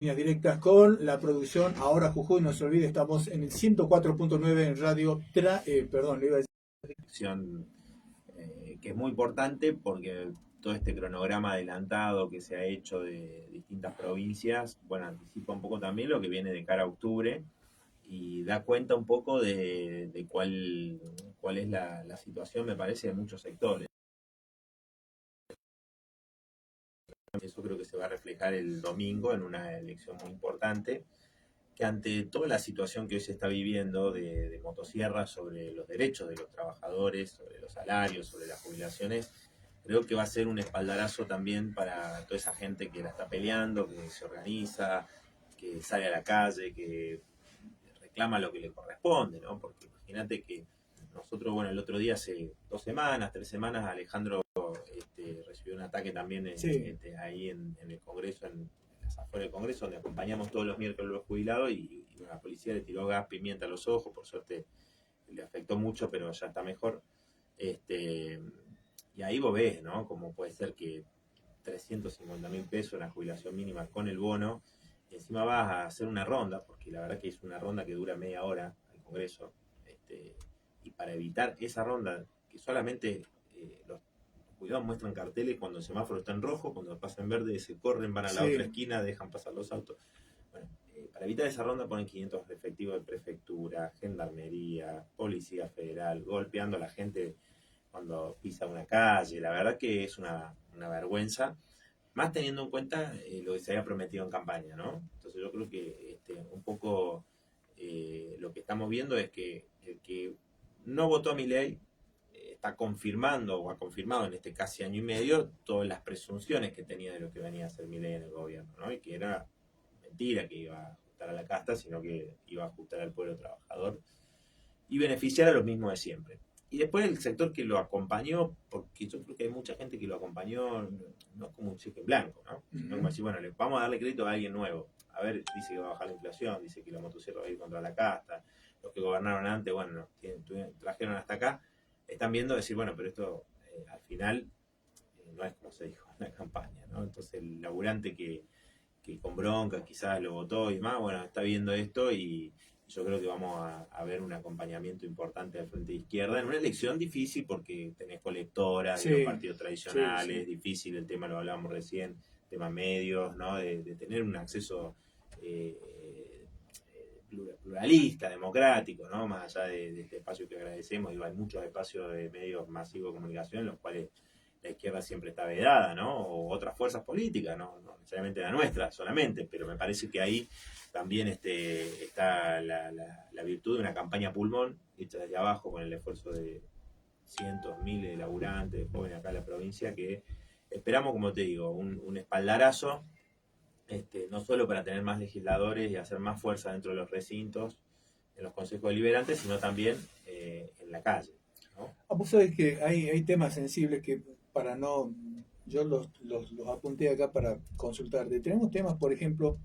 Líneas directas con la producción Ahora Jujuy, no se olvide, estamos en el 104.9 en radio, perdón, le iba a decir que es muy importante porque todo este cronograma adelantado que se ha hecho de distintas provincias, bueno, anticipa un poco también lo que viene de cara a octubre y da cuenta un poco de cuál es la situación, me parece, de muchos sectores. Eso creo que se va a reflejar el domingo en una elección muy importante, que ante toda la situación que hoy se está viviendo de motosierra sobre los derechos de los trabajadores, sobre los salarios, sobre las jubilaciones, creo que va a ser un espaldarazo también para toda esa gente que la está peleando, que se organiza, que sale a la calle, que reclama lo que le corresponde, ¿no? Porque imagínate que nosotros, bueno, el otro día, hace 2 semanas, 3 semanas, Alejandro recibió un ataque también ahí en el Congreso, en las afueras del Congreso, donde acompañamos todos los miércoles a los jubilados y la policía le tiró gas pimienta a los ojos, por suerte le afectó mucho, pero ya está mejor. Y ahí vos ves, ¿no? Cómo puede ser que 350.000 pesos la jubilación mínima con el bono, y encima vas a hacer una ronda, porque la verdad que es una ronda que dura media hora al Congreso, y para evitar esa ronda, que solamente los cuidados muestran carteles cuando el semáforo está en rojo, cuando pasa en verde se corren, van a la otra esquina, dejan pasar los autos. Bueno, para evitar esa ronda ponen 500 efectivos de prefectura, gendarmería, policía federal, golpeando a la gente cuando pisa una calle. La verdad que es una vergüenza, más teniendo en cuenta lo que se había prometido en campaña, ¿no? Entonces yo creo que un poco lo que estamos viendo es que el que no votó a Milei está confirmando o ha confirmado en este casi año y medio todas las presunciones que tenía de lo que venía a hacer Milei en el gobierno, ¿no? Y que era mentira que iba a ajustar a la casta, sino que iba a ajustar al pueblo trabajador y beneficiar a los mismos de siempre. Y después el sector que lo acompañó, porque yo creo que hay mucha gente que lo acompañó no como un cheque en blanco, ¿no? Sino como decir, bueno, vamos a darle crédito a alguien nuevo. A ver, dice que va a bajar la inflación, dice que la motosierra va a ir contra la casta, los que gobernaron antes, bueno, trajeron hasta acá, están viendo decir, bueno, pero esto al final no es como se dijo en la campaña, ¿no? Entonces el laburante que con bronca quizás lo votó y más, bueno, está viendo esto y yo creo que vamos a ver un acompañamiento importante del Frente de Izquierda en una elección difícil porque tenés colectoras de los partidos tradicionales, difícil el tema, lo hablábamos recién, tema medios, ¿no? De tener un acceso pluralista, democrático, ¿no? Más allá de este espacio que agradecemos, digo, hay muchos espacios de medios masivos de comunicación en los cuales la izquierda siempre está vedada, ¿no? O otras fuerzas políticas, no necesariamente la nuestra solamente, pero me parece que ahí también está la virtud de una campaña pulmón hecha desde abajo con el esfuerzo de cientos, miles de laburantes, de jóvenes acá en la provincia, que esperamos, como te digo, un espaldarazo, no solo para tener más legisladores y hacer más fuerza dentro de los recintos, en los consejos deliberantes, sino también en la calle, ¿no? Vos sabés que hay temas sensibles que para no, yo los apunté acá para consultarte. Tenemos temas, por ejemplo,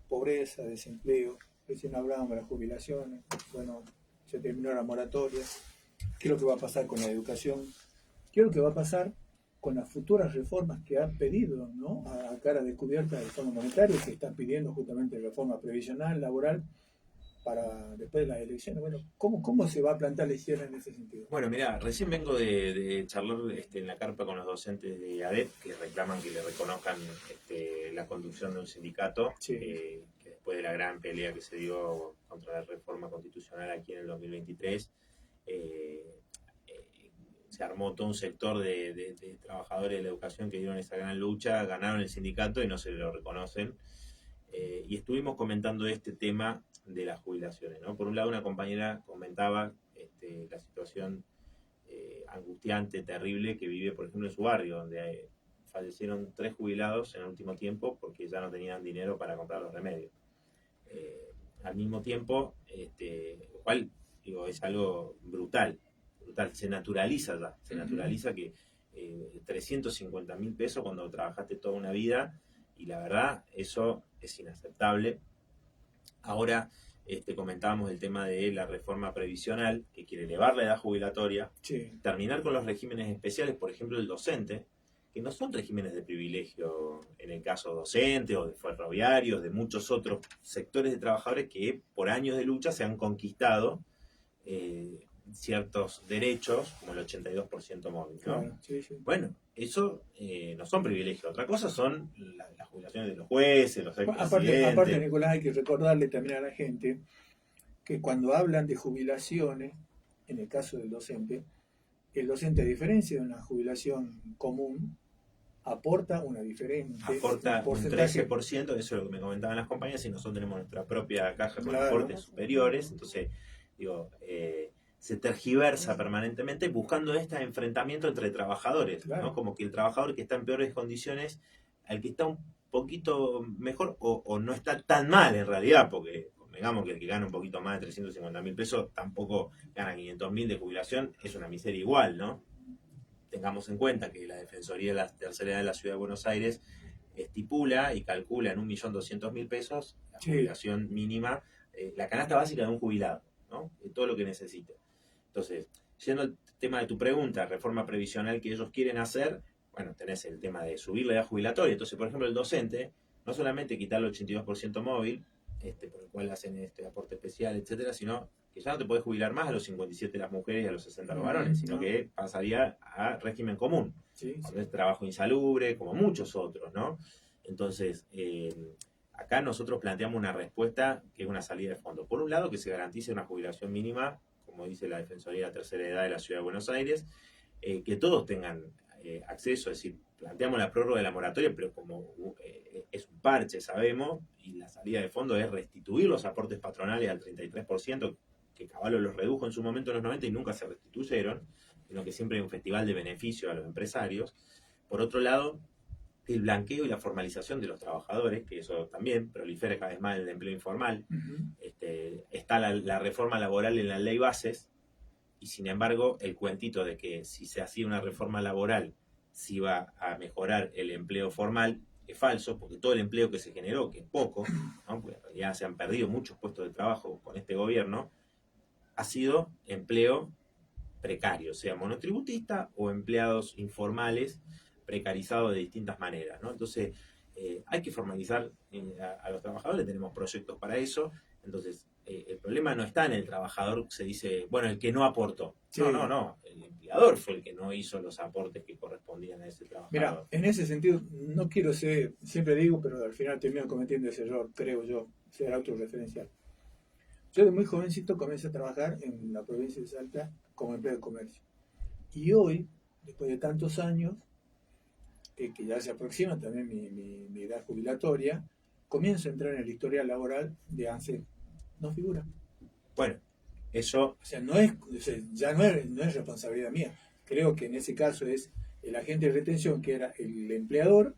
pobreza, desempleo, recién hablábamos de las jubilaciones, bueno, se terminó la moratoria, qué es lo que va a pasar con la educación, qué es lo que va a pasar con las futuras reformas que han pedido, ¿no? A cara descubierta del Fondo Monetario, que están pidiendo justamente reforma previsional, laboral, para después de las elecciones. Bueno, ¿cómo se va a plantar la izquierda en ese sentido? Bueno, mira, recién vengo de charlar en la carpa con los docentes de ADEP que reclaman que le reconozcan la conducción de un sindicato, que después de la gran pelea que se dio contra la reforma constitucional aquí en el 2023, se armó todo un sector de trabajadores de la educación que dieron esa gran lucha, ganaron el sindicato y no se lo reconocen. Y estuvimos comentando este tema de las jubilaciones, ¿no? Por un lado, una compañera comentaba la situación angustiante, terrible que vive, por ejemplo, en su barrio, donde fallecieron 3 jubilados en el último tiempo porque ya no tenían dinero para comprar los remedios. Al mismo tiempo, lo cual digo, es algo brutal, se naturaliza ya, se naturaliza que 350.000 pesos cuando trabajaste toda una vida, y la verdad, eso es inaceptable. Ahora comentábamos el tema de la reforma previsional, que quiere elevar la edad jubilatoria, terminar con los regímenes especiales, por ejemplo, el docente, que no son regímenes de privilegio en el caso docente o de ferroviarios, de muchos otros sectores de trabajadores que por años de lucha se han conquistado ciertos derechos, como el 82% móvil, ¿no? Claro, sí, sí. Bueno, eso no son privilegios. Otra cosa son las jubilaciones de los jueces, los Aparte, expresidentes. Nicolás, hay que recordarle también a la gente que cuando hablan de jubilaciones, en el caso del docente, el docente, a diferencia de una jubilación común, aporta una diferente Aporta un porcentaje. 13%, eso es lo que me comentaban las compañías, y nosotros tenemos nuestra propia caja con Claro. aportes superiores. Entonces, digo, se tergiversa permanentemente buscando este enfrentamiento entre trabajadores, Claro. ¿no? Como que el trabajador que está en peores condiciones, al que está un poquito mejor o no está tan mal en realidad, porque digamos que el que gana un poquito más de 350.000 pesos tampoco gana 500.000 de jubilación, es una miseria igual, ¿no? Tengamos en cuenta que la Defensoría de la Tercera Edad de la Ciudad de Buenos Aires estipula y calcula en 1.200.000 pesos la jubilación mínima, la canasta básica de un jubilado, ¿no? De todo lo que necesite. Entonces, yendo al tema de tu pregunta, reforma previsional que ellos quieren hacer, bueno, tenés el tema de subir la edad jubilatoria. Entonces, por ejemplo, el docente, no solamente quitar el 82% móvil, por el cual hacen este aporte especial, etcétera, sino que ya no te podés jubilar más a los 57 las mujeres y a los 60 los varones, sino que pasaría a régimen común. Sí, sí. Trabajo insalubre, como muchos otros, ¿no? Entonces, acá nosotros planteamos una respuesta que es una salida de fondo. Por un lado, que se garantice una jubilación mínima, como dice la Defensoría de la Tercera Edad de la Ciudad de Buenos Aires, que todos tengan acceso, es decir, planteamos la prórroga de la moratoria, pero como es un parche, sabemos, y la salida de fondo es restituir los aportes patronales al 33%, que Caballo los redujo en su momento en los 90 y nunca se restituyeron, sino que siempre hay un festival de beneficio a los empresarios. Por otro lado, el blanqueo y la formalización de los trabajadores, que eso también prolifera cada vez más en el empleo informal. Está la reforma laboral en la ley bases, y sin embargo el cuentito de que si se hacía una reforma laboral se iba a mejorar el empleo formal es falso, porque todo el empleo que se generó, que es poco, ¿no? Porque en realidad se han perdido muchos puestos de trabajo con este gobierno, ha sido empleo precario, sea monotributista o empleados informales precarizados de distintas maneras, ¿no? Entonces, hay que formalizar a los trabajadores, tenemos proyectos para eso. Entonces, el problema no está en el trabajador, se dice, bueno, el que no aportó. Sí. No, el empleador fue el que no hizo los aportes que correspondían a ese trabajador. Mira, en ese sentido, no quiero ser, siempre digo, pero al final termino cometiendo ese error, creo yo, ser autorreferencial. Yo de muy jovencito comencé a trabajar en la provincia de Salta como empleado de comercio. Y hoy, después de tantos años, que ya se aproxima también mi edad jubilatoria, comienzo a entrar en el historial laboral de ANSES. No figura. Bueno, eso... O sea, no es, ya no es responsabilidad mía. Creo que en ese caso es el agente de retención, que era el empleador,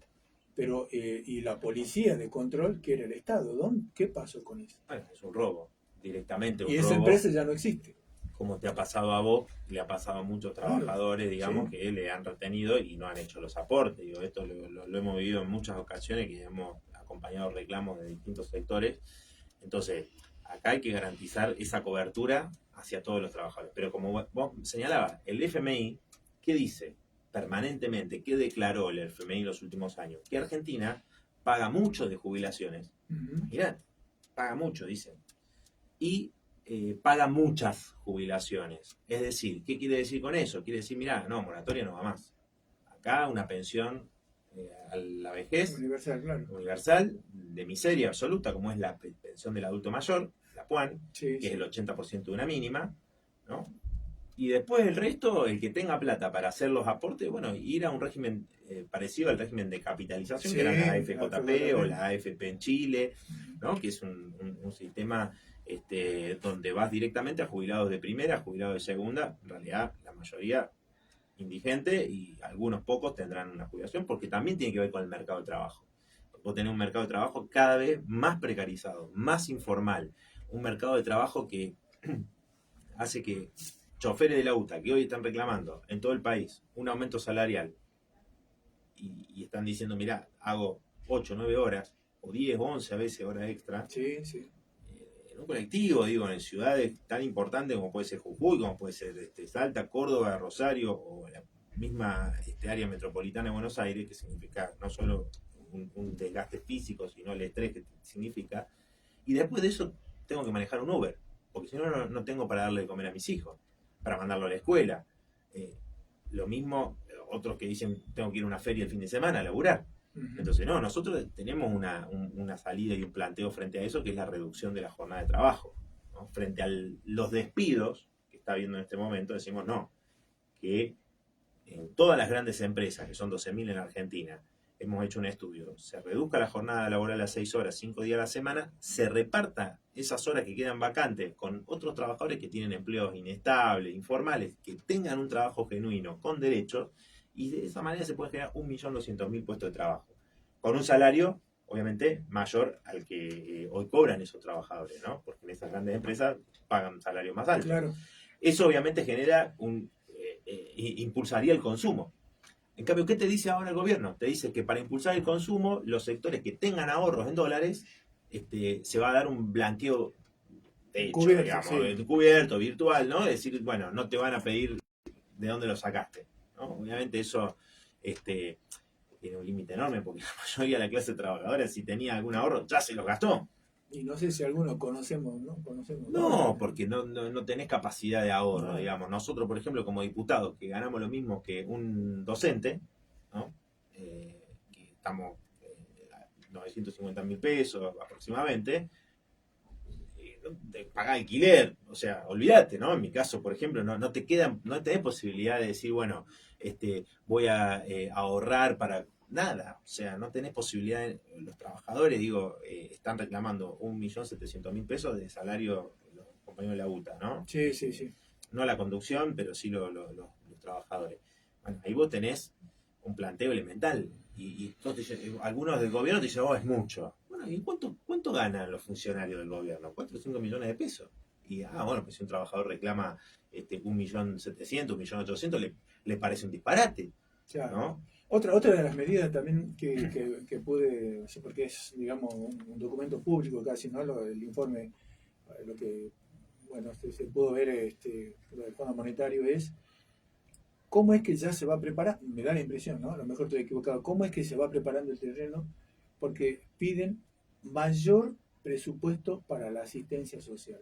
pero y la policía de control, que era el Estado. ¿Qué pasó con eso? Bueno, es un robo, directamente un robo. Y esa robo, empresa ya no existe. Como te ha pasado a vos, le ha pasado a muchos trabajadores, digamos, sí, que le han retenido y no han hecho los aportes. Digo, esto lo hemos vivido en muchas ocasiones, que hemos acompañado reclamos de distintos sectores. Entonces, acá hay que garantizar esa cobertura hacia todos los trabajadores. Pero como vos señalabas, el FMI, ¿qué dice permanentemente? ¿Qué declaró el FMI en los últimos años? Que Argentina paga mucho de jubilaciones. Mirá, paga mucho, dicen. Y paga muchas jubilaciones. Es decir, ¿qué quiere decir con eso? Quiere decir, mirá, no, moratoria no va más. Acá una pensión a la vejez universal, claro, universal, de miseria absoluta, como es la pensión del adulto mayor, la PUAN, sí, que es el 80% de una mínima, ¿no? Y después el resto, el que tenga plata para hacer los aportes, bueno, ir a un régimen parecido al régimen de capitalización, que era la AFJP o la AFP en Chile, ¿no? Que es un sistema donde vas directamente a jubilados de primera, a jubilados de segunda, en realidad la mayoría indigente, y algunos pocos tendrán una jubilación, porque también tiene que ver con el mercado de trabajo. Vos tenés un mercado de trabajo cada vez más precarizado, más informal, un mercado de trabajo que hace que choferes de la UTA, que hoy están reclamando en todo el país un aumento salarial, y están diciendo, mirá, hago 8, 9 horas, o 10, 11 a veces horas extra, sí. En un colectivo, digo, en ciudades tan importantes como puede ser Jujuy, como puede ser Salta, Córdoba, Rosario, o misma área metropolitana de Buenos Aires, que significa no solo un desgaste físico, sino el estrés que significa, y después de eso tengo que manejar un Uber, porque si no, no tengo para darle de comer a mis hijos, para mandarlo a la escuela. Lo mismo, otros que dicen, tengo que ir a una feria el fin de semana a laburar. Entonces, no, nosotros tenemos una salida y un planteo frente a eso, que es la reducción de la jornada de trabajo, ¿no? Frente a los despidos que está habiendo en este momento, decimos no, que en todas las grandes empresas, que son 12.000 en Argentina, hemos hecho un estudio, se reduzca la jornada laboral a 6 horas, 5 días a la semana, se reparta esas horas que quedan vacantes con otros trabajadores que tienen empleos inestables, informales, que tengan un trabajo genuino, con derechos, y de esa manera se puede generar 1.200.000 puestos de trabajo, con un salario, obviamente, mayor al que hoy cobran esos trabajadores, ¿no? Porque en esas grandes empresas pagan salarios más altos. Claro. Eso obviamente genera impulsaría el consumo. En cambio, ¿qué te dice ahora el gobierno? Te dice que para impulsar el consumo, los sectores que tengan ahorros en dólares, se va a dar un blanqueo de hecho, Cubierto, digamos, sí. cubierto, virtual, ¿no? Es decir, bueno, no te van a pedir de dónde lo sacaste, ¿no? Obviamente eso tiene un límite enorme, porque la mayoría de la clase trabajadora, si tenía algún ahorro, ya se los gastó. Y no sé si algunos conocemos, ¿no? No, porque no tenés capacidad de ahorro, No. digamos. Nosotros, por ejemplo, como diputados, que ganamos lo mismo que un docente, ¿no? Que estamos 950.000 pesos aproximadamente, pagar alquiler, o sea, olvídate, ¿no? En mi caso, por ejemplo, no tenés posibilidad de decir, bueno, voy a ahorrar para nada, o sea, no tenés posibilidad, los trabajadores, digo, están reclamando 1.700.000 pesos de salario los compañeros de la UTA, ¿no? Sí, sí, sí. No la conducción, pero sí los trabajadores. Bueno, ahí vos tenés un planteo elemental. Y algunos del gobierno te dicen, oh, es mucho. Bueno, ¿y cuánto ganan los funcionarios del gobierno? 4 o 5 millones de pesos. Y, bueno, pues si un trabajador reclama 1.700.000, 1.800.000, le parece un disparate. Claro. ¿No? Otra de las medidas también que pude, porque es, digamos, un documento público casi, ¿no? El informe, lo que, bueno, se pudo ver, lo del Fondo Monetario es cómo es que ya se va a preparar, me da la impresión, ¿no? A lo mejor estoy equivocado, cómo es que se va preparando el terreno, porque piden mayor presupuesto para la asistencia social.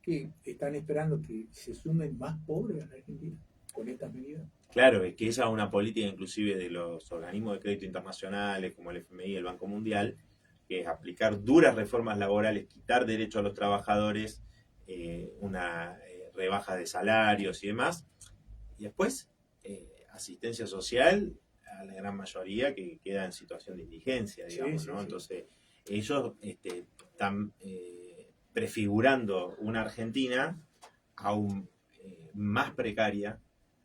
Que están esperando que se sumen más pobres a la Argentina con estas medidas. Claro, es que esa es una política inclusive de los organismos de crédito internacionales como el FMI y el Banco Mundial, que es aplicar duras reformas laborales, quitar derechos a los trabajadores, una rebaja de salarios y demás, y después asistencia social a la gran mayoría que queda en situación de indigencia, digamos, Sí, ¿no? sí. Entonces, ellos están prefigurando una Argentina aún más precaria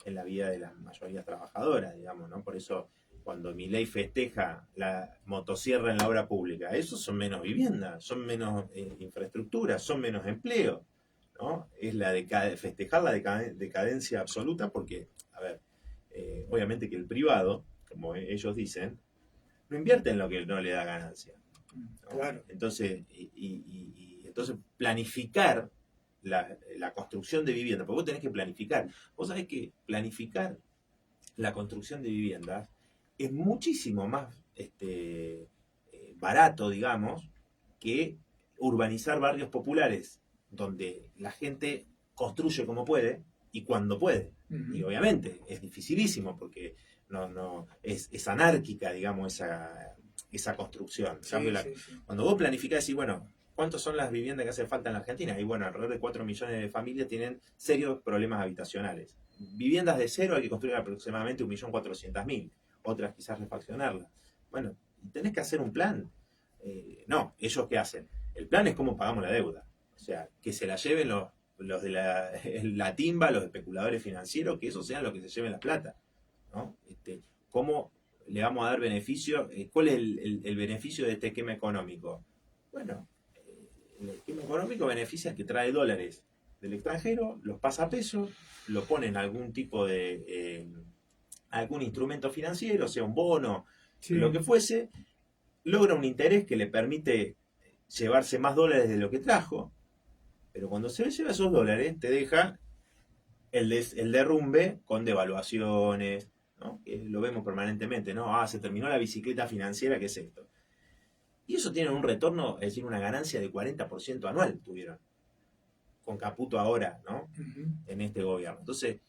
en la vida de las mayorías trabajadoras, digamos, ¿no? Por eso, cuando Milei festeja la motosierra en la obra pública, esos son menos viviendas, son menos infraestructuras, son menos empleo, ¿no? Es festejar la decadencia absoluta porque, a ver, obviamente que el privado, como ellos dicen, no invierte en lo que no le da ganancia, ¿no? Claro. Entonces, entonces planificar la construcción de vivienda, porque vos tenés que planificar. Vos sabés que planificar la construcción de viviendas es muchísimo más barato, digamos, que urbanizar barrios populares, donde la gente construye como puede y cuando puede. Uh-huh. Y obviamente es dificilísimo porque es anárquica, digamos, esa construcción. Sí, sí. Cuando vos planificás, decís, bueno, ¿cuántas son las viviendas que hacen falta en la Argentina? Y bueno, alrededor de 4 millones de familias tienen serios problemas habitacionales. Viviendas de cero hay que construir aproximadamente 1.400.000. Otras quizás refaccionarlas. Bueno, tenés que hacer un plan. No, ¿ellos qué hacen? El plan es cómo pagamos la deuda. O sea, que se la lleven los de la timba, los especuladores financieros, que esos sean los que se lleven la plata, ¿no? ¿Cómo le vamos a dar beneficio? ¿Cuál es el beneficio de este esquema económico? Bueno, el esquema económico beneficia al que trae dólares del extranjero, los pasa a pesos, lo pone en algún tipo de algún instrumento financiero, sea un bono, Sí. lo que fuese, logra un interés que le permite llevarse más dólares de lo que trajo, pero cuando se lleva esos dólares te deja el derrumbe con devaluaciones, ¿no? Que lo vemos permanentemente, ¿no? Se terminó la bicicleta financiera, ¿qué es esto? Y eso tiene un retorno, es decir, una ganancia de 40% anual tuvieron, con Caputo ahora, ¿no? Ujú. En este gobierno. Entonces,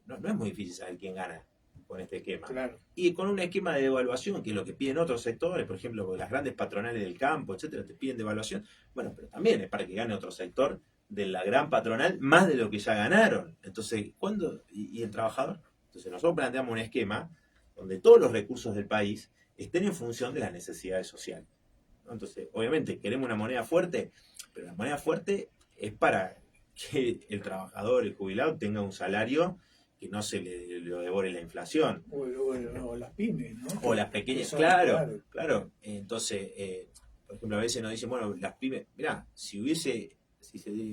no es muy difícil saber quién gana con este esquema. Claro. Y con un esquema de devaluación, que es lo que piden otros sectores, por ejemplo, las grandes patronales del campo, etcétera, te piden devaluación. Bueno, pero también es para que gane otro sector de la gran patronal más de lo que ya ganaron. Entonces, ¿cuándo? ¿Y el trabajador? Entonces, nosotros planteamos un esquema donde todos los recursos del país estén en función de las necesidades sociales, ¿no? Entonces, obviamente, queremos una moneda fuerte, pero la moneda fuerte es para que el trabajador, el jubilado, tenga un salario que no se le lo devore la inflación. O las pymes, ¿no? O las pequeñas, Son, claro. Entonces, por ejemplo, a veces nos dicen, bueno, las pymes, mirá, si se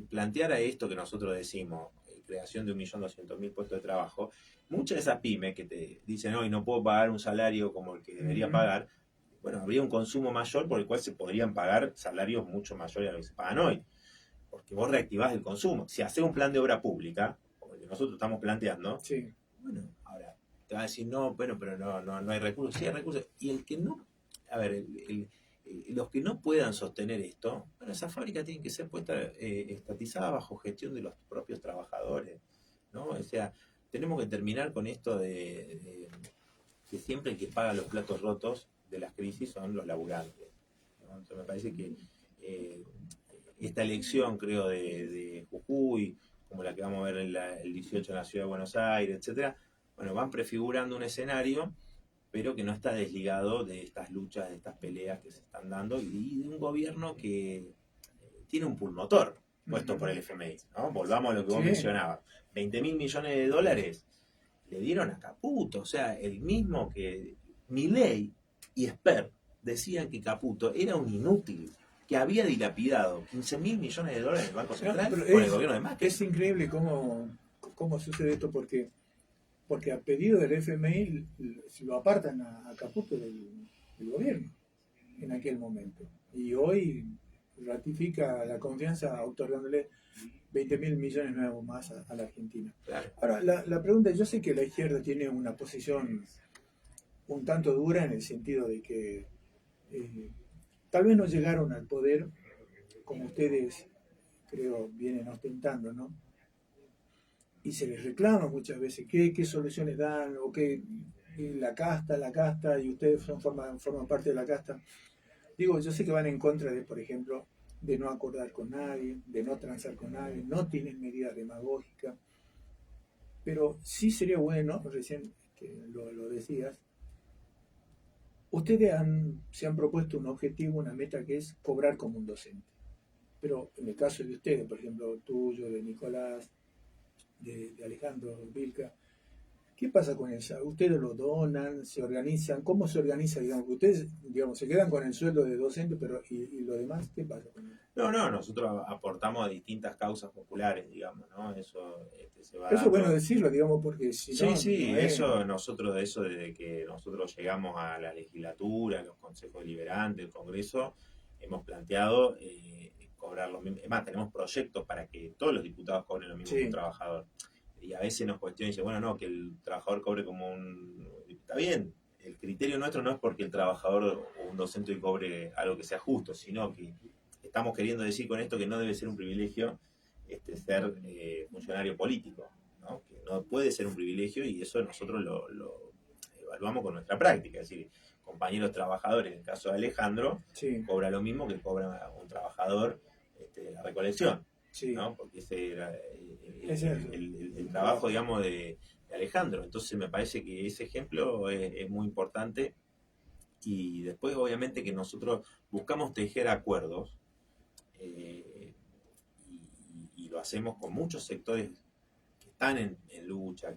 planteara esto que nosotros decimos, creación de 1.200.000 puestos de trabajo, muchas de esas pymes que te dicen, hoy no puedo pagar un salario como el que debería pagar, bueno, habría un consumo mayor por el cual se podrían pagar salarios mucho mayores a lo que se pagan hoy. Porque vos reactivás el consumo. Si haces un plan de obra pública, como el que nosotros estamos planteando, Sí. bueno, ahora te va a decir, no, bueno, pero no hay recursos. Sí hay recursos. Y el que no, a ver, los que no puedan sostener esto, bueno, esa fábrica tiene que ser puesta, estatizada bajo gestión de los propios trabajadores, ¿no? O sea, tenemos que terminar con esto de que siempre el que paga los platos rotos de las crisis son los laburantes, ¿no? Entonces me parece que esta elección, creo, de Jujuy, como la que vamos a ver el 18 en la ciudad de Buenos Aires, etcétera, bueno, van prefigurando un escenario, pero que no está desligado de estas luchas, de estas peleas que se están dando y de un gobierno que tiene un pulmotor puesto por el FMI, ¿no? Volvamos a lo que vos mencionabas. 20.000 millones de dólares le dieron a Caputo, o sea, el mismo que Milei y Esper decían que Caputo era un inútil, que había dilapidado 15.000 millones de dólares en el Banco Central con el gobierno de Macri. Es increíble cómo sucede esto, porque a pedido del FMI lo apartan a Caputo del gobierno en aquel momento. Y hoy ratifica la confianza otorgándole 20.000 millones nuevos más a la Argentina. Claro. Ahora, la pregunta, yo sé que la izquierda tiene una posición un tanto dura en el sentido de que tal vez no llegaron al poder como ustedes, creo, vienen ostentando, ¿no? Y se les reclama muchas veces qué soluciones dan, o que la casta, y ustedes forman parte de la casta. Digo, yo sé que van en contra de, por ejemplo, de no acordar con nadie, de no transar con nadie, no tienen medidas demagógicas, pero sí sería bueno, recién lo decías, ustedes se han propuesto un objetivo, una meta que es cobrar como un docente. Pero en el caso de ustedes, por ejemplo, tuyo, de Nicolás, de Alejandro Vilca, ¿qué pasa con eso? ¿Ustedes lo donan? ¿Se organizan? ¿Cómo se organiza? Digamos, ustedes, digamos, se quedan con el sueldo de docente, pero ¿y lo demás qué pasa con eso? No, nosotros aportamos a distintas causas populares, digamos, ¿no? Eso se va Eso es dando. bueno decirlo, digamos, porque si no... Sí, no es... eso desde que nosotros llegamos a la legislatura, a los consejos deliberantes, el Congreso, hemos planteado cobrar lo mismo. Además, tenemos proyectos para que todos los diputados cobren lo mismo que un trabajador. Y a veces nos cuestionan y dicen, bueno, no, que el trabajador cobre como un... Está bien, el criterio nuestro no es porque el trabajador o un docente cobre algo que sea justo, sino que estamos queriendo decir con esto que no debe ser un privilegio ser funcionario político, ¿no? Que no puede ser un privilegio y eso nosotros lo evaluamos con nuestra práctica. Es decir, compañeros trabajadores, en el caso de Alejandro, cobra lo mismo que cobra un trabajador de la recolección, ¿no? Porque ese era el trabajo, digamos, de Alejandro. Entonces me parece que ese ejemplo es muy importante y después obviamente que nosotros buscamos tejer acuerdos y lo hacemos con muchos sectores que están en lucha,